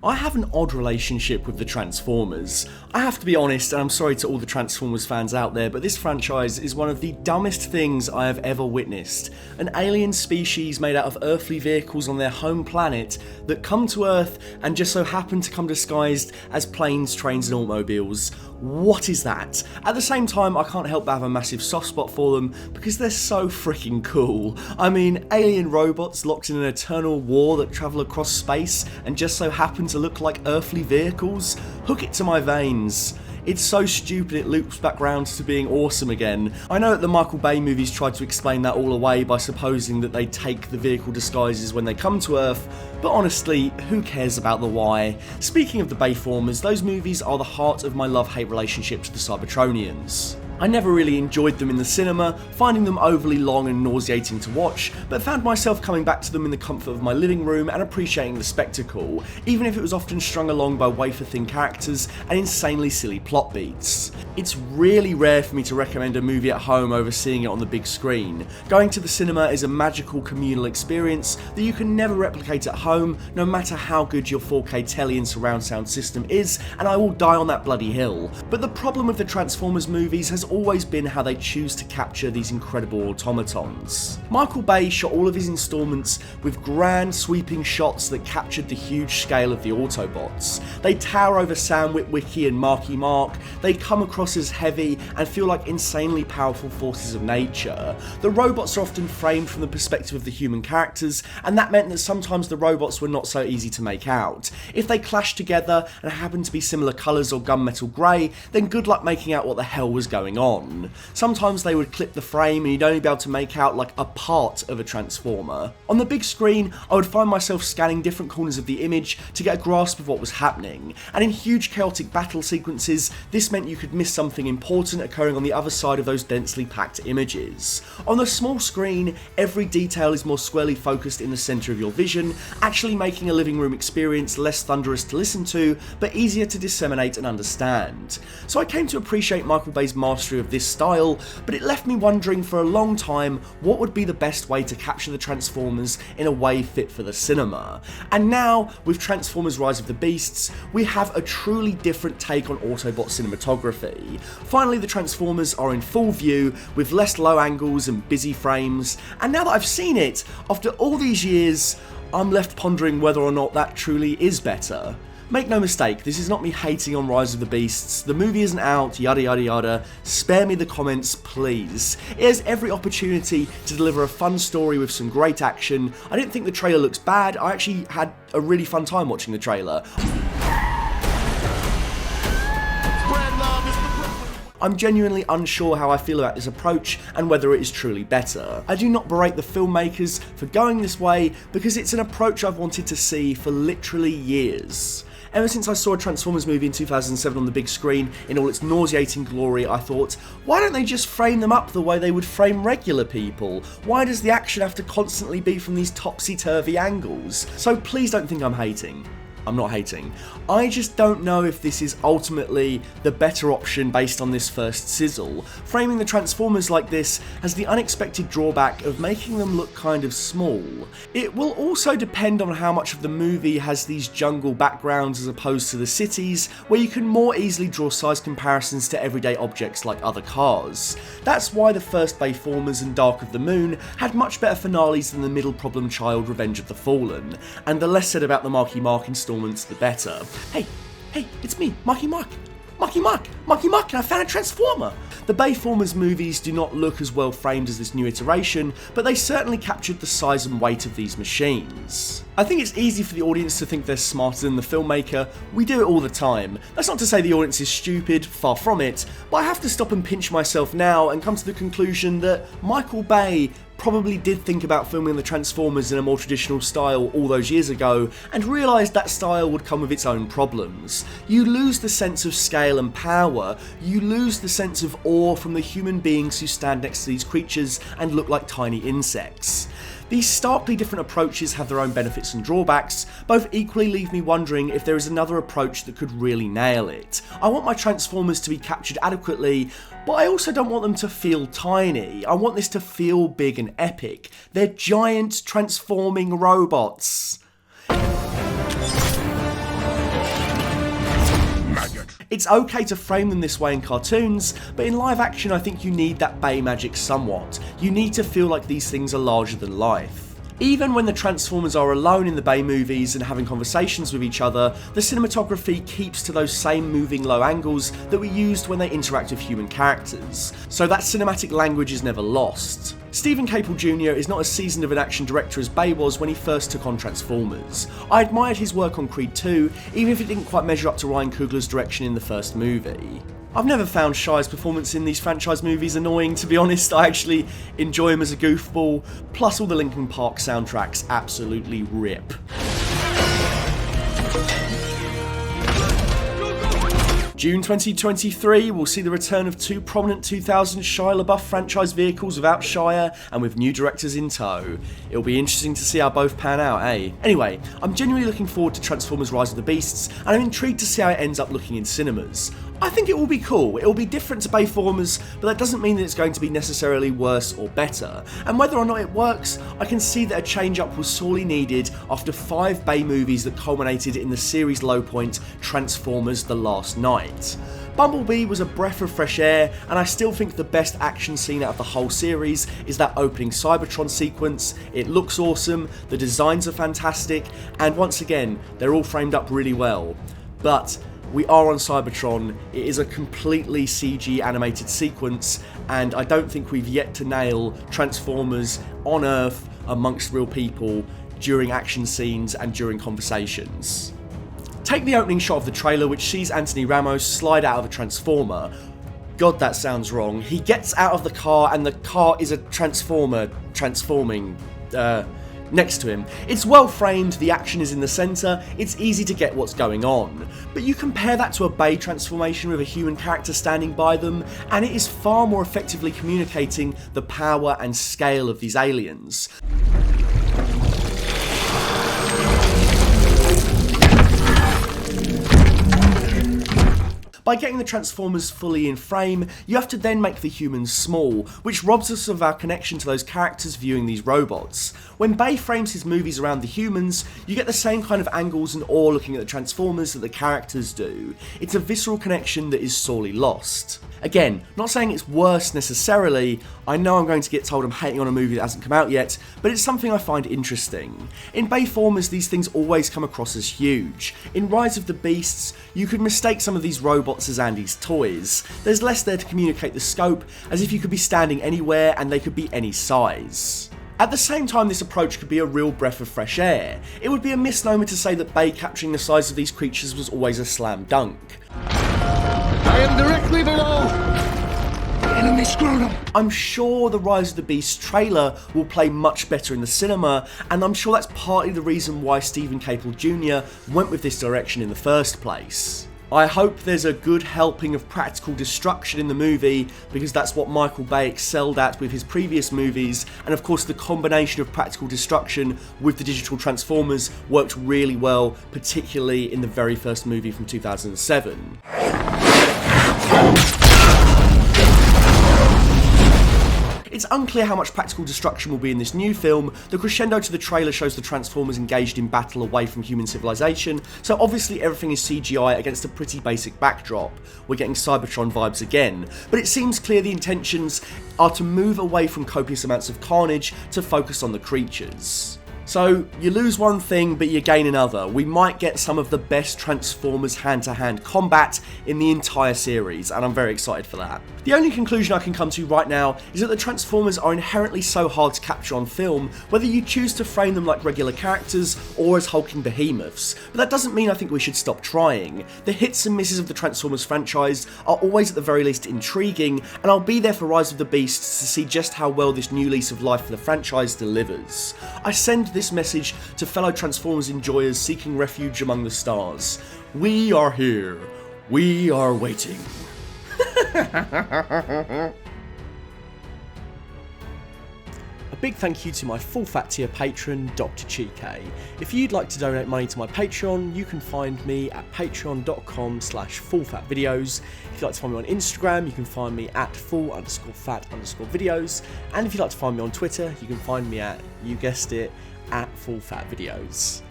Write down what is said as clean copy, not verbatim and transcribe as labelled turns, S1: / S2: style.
S1: I have an odd relationship with the Transformers. I have to be honest, and I'm sorry to all the Transformers fans out there, but this franchise is one of the dumbest things I have ever witnessed. An alien species made out of earthly vehicles on their home planet that come to Earth and just so happen to come disguised as planes, trains and automobiles. What is that? At the same time, I can't help but have a massive soft spot for them because they're so freaking cool. I mean, alien robots locked in an eternal war that travel across space and just so happen to look like earthly vehicles? Hook it to my veins. It's so stupid it loops back round to being awesome again. I know that the Micheal Bay movies tried to explain that all away by supposing that they take the vehicle disguises when they come to Earth, but honestly, who cares about the why? Speaking of the Bayformers, those movies are the heart of my love-hate relationship to the Cybertronians. I never really enjoyed them in the cinema, finding them overly long and nauseating to watch, but found myself coming back to them in the comfort of my living room and appreciating the spectacle, even if it was often strung along by wafer-thin characters and insanely silly plot beats. It's really rare for me to recommend a movie at home over seeing it on the big screen. Going to the cinema is a magical communal experience that you can never replicate at home, no matter how good your 4K telly and surround sound system is, and I will die on that bloody hill. But the problem with the Transformers movies has always been how they choose to capture these incredible automatons. Micheal Bay shot all of his installments with grand sweeping shots that captured the huge scale of the Autobots. They tower over Sam Witwicky and Marky Mark, they come across as heavy and feel like insanely powerful forces of nature. The robots are often framed from the perspective of the human characters, and that meant that sometimes the robots were not so easy to make out. If they clashed together and happened to be similar colours or gunmetal grey, then good luck making out what the hell was going on. Sometimes they would clip the frame and you'd only be able to make out like a part of a Transformer. On the big screen, I would find myself scanning different corners of the image to get a grasp of what was happening, and in huge chaotic battle sequences, this meant you could miss something important occurring on the other side of those densely packed images. On the small screen, every detail is more squarely focused in the centre of your vision, actually making a living room experience less thunderous to listen to, but easier to disseminate and understand. So I came to appreciate Micheal Bay's mastery of this style, but it left me wondering for a long time what would be the best way to capture the Transformers in a way fit for the cinema. And now, with Transformers Rise of the Beasts, we have a truly different take on Autobot cinematography. Finally, the Transformers are in full view, with less low angles and busy frames, and now that I've seen it, after all these years, I'm left pondering whether or not that truly is better. Make no mistake, this is not me hating on Rise of the Beasts, the movie isn't out, yada yada yada, spare me the comments please. It has every opportunity to deliver a fun story with some great action. I didn't think the trailer looks bad, I actually had a really fun time watching the trailer. I'm genuinely unsure how I feel about this approach and whether it is truly better. I do not berate the filmmakers for going this way because it's an approach I've wanted to see for literally years. Ever since I saw a Transformers movie in 2007 on the big screen in all its nauseating glory, I thought, why don't they just frame them up the way they would frame regular people? Why does the action have to constantly be from these topsy-turvy angles? So please don't think I'm hating. I'm not hating. I just don't know if this is ultimately the better option based on this first sizzle. Framing the Transformers like this has the unexpected drawback of making them look kind of small. It will also depend on how much of the movie has these jungle backgrounds as opposed to the cities, where you can more easily draw size comparisons to everyday objects like other cars. That's why the first Bayformers and Dark of the Moon had much better finales than the middle problem child Revenge of the Fallen, and the less said about the Marky Mark installments, the better. Hey, it's me, Marky Mark, and I found a Transformer! The Bayformers movies do not look as well framed as this new iteration, but they certainly captured the size and weight of these machines. I think it's easy for the audience to think they're smarter than the filmmaker. We do it all the time. That's not to say the audience is stupid, far from it, but I have to stop and pinch myself now and come to the conclusion that Micheal Bay probably did think about filming the Transformers in a more traditional style all those years ago, and realised that style would come with its own problems. You lose the sense of scale and power, you lose the sense of awe from the human beings who stand next to these creatures and look like tiny insects. These starkly different approaches have their own benefits and drawbacks, both equally leave me wondering if there is another approach that could really nail it. I want my Transformers to be captured adequately, but I also don't want them to feel tiny. I want this to feel big and epic. They're giant transforming robots. It's okay to frame them this way in cartoons, but in live action I think you need that Bay magic somewhat. You need to feel like these things are larger than life. Even when the Transformers are alone in the Bay movies and having conversations with each other, the cinematography keeps to those same moving low angles that we used when they interact with human characters, so that cinematic language is never lost. Stephen Caple Jr. is not as seasoned of an action director as Bay was when he first took on Transformers. I admired his work on Creed 2, even if it didn't quite measure up to Ryan Coogler's direction in the first movie. I've never found Shia's performance in these franchise movies annoying, to be honest. I actually enjoy him as a goofball, plus all the Linkin Park soundtracks absolutely rip. June 2023 will see the return of two prominent 2000s Shia LaBeouf franchise vehicles without Shia and with new directors in tow. It'll be interesting to see how both pan out, eh? Anyway, I'm genuinely looking forward to Transformers Rise of the Beasts, and I'm intrigued to see how it ends up looking in cinemas. I think it will be cool. It will be different to Bayformers, but that doesn't mean that it's going to be necessarily worse or better. And whether or not it works, I can see that a change-up was sorely needed after 5 Bay movies that culminated in the series' low point, Transformers: The Last Night. Bumblebee was a breath of fresh air, and I still think the best action scene out of the whole series is that opening Cybertron sequence. It looks awesome, the designs are fantastic, and once again, they're all framed up really well. But we are on Cybertron, it is a completely CG animated sequence, and I don't think we've yet to nail Transformers on Earth amongst real people during action scenes and during conversations. Take the opening shot of the trailer, which sees Anthony Ramos slide out of a Transformer. God, that sounds wrong. He gets out of the car and the car is a Transformer transforming next to him. It's well framed, the action is in the centre, it's easy to get what's going on. But you compare that to a Bay transformation with a human character standing by them, and it is far more effectively communicating the power and scale of these aliens. By getting the Transformers fully in frame, you have to then make the humans small, which robs us of our connection to those characters viewing these robots. When Bay frames his movies around the humans, you get the same kind of angles and awe looking at the Transformers that the characters do. It's a visceral connection that is sorely lost. Again, not saying it's worse necessarily, I know I'm going to get told I'm hating on a movie that hasn't come out yet, but it's something I find interesting. In Bayformers, these things always come across as huge. In Rise of the Beasts, you could mistake some of these robots as Andy's toys. There's less there to communicate the scope, as if you could be standing anywhere and they could be any size. At the same time, this approach could be a real breath of fresh air. It would be a misnomer to say that Bay capturing the size of these creatures was always a slam dunk.
S2: I am directly below the enemy scrotum.
S1: I'm sure the Rise of the Beast trailer will play much better in the cinema, and I'm sure that's partly the reason why Stephen Caple Jr. went with this direction in the first place. I hope there's a good helping of practical destruction in the movie, because that's what Micheal Bay excelled at with his previous movies, and of course the combination of practical destruction with the digital Transformers worked really well, particularly in the very first movie from 2007. It's unclear how much practical destruction will be in this new film. The crescendo to the trailer shows the Transformers engaged in battle away from human civilization, so obviously everything is CGI against a pretty basic backdrop. We're getting Cybertron vibes again, but it seems clear the intentions are to move away from copious amounts of carnage to focus on the creatures. So, you lose one thing, but you gain another. We might get some of the best Transformers hand-to-hand combat in the entire series, and I'm very excited for that. The only conclusion I can come to right now is that the Transformers are inherently so hard to capture on film, whether you choose to frame them like regular characters or as hulking behemoths. But that doesn't mean I think we should stop trying. The hits and misses of the Transformers franchise are always at the very least intriguing, and I'll be there for Rise of the Beasts to see just how well this new lease of life for the franchise delivers. I send this message to fellow Transformers enjoyers seeking refuge among the stars. We are here. We are waiting. A big thank you to my full fat tier patron, Dr. Chike. If you'd like to donate money to my Patreon, you can find me at patreon.com/fullfatvideos. If you'd like to find me on Instagram, you can find me at full_fat_videos. And if you'd like to find me on Twitter, you can find me at, you guessed it, at fullfatvideos.